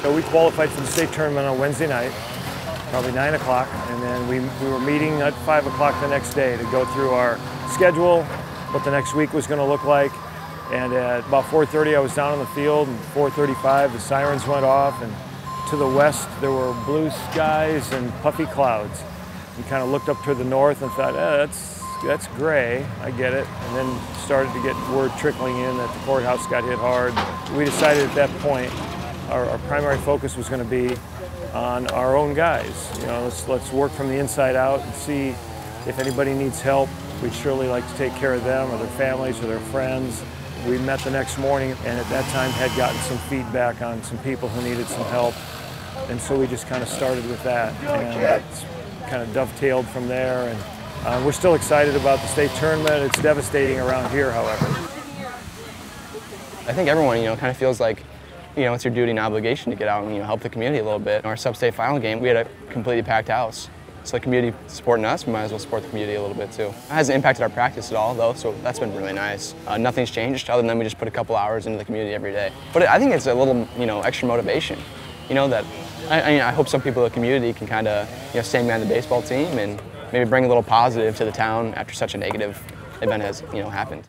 So we qualified for the state tournament on Wednesday night, probably 9 o'clock, and then we were meeting at 5 o'clock the next day to go through our schedule, what the next week was going to look like. And at about 4:30 I was down on the field, and 4:35 the sirens went off, and to the west there were blue skies and puffy clouds. We kind of looked up to the north and thought, that's gray, I get it. And then started to get word trickling in that the courthouse got hit hard. We decided at that point our primary focus was going to be on our own guys. You know, let's work from the inside out and see if anybody needs help. We'd surely like to take care of them or their families or their friends. We met the next morning and at that time had gotten some feedback on some people who needed some help. And so we just kind of started with that. And it's kind of dovetailed from there. And we're still excited about the state tournament. It's devastating around here, however. I think everyone, kind of feels like, it's your duty and obligation to get out and, help the community a little bit. In our sub-state final game, we had a completely packed house. So the community supporting us, we might as well support the community a little bit too. It hasn't impacted our practice at all though, so that's been really nice. Nothing's changed other than we just put a couple hours into the community every day. But I think it's a little, extra motivation. That I hope some people in the community can kind of, stand behind the baseball team and maybe bring a little positive to the town after such a negative event has, happened.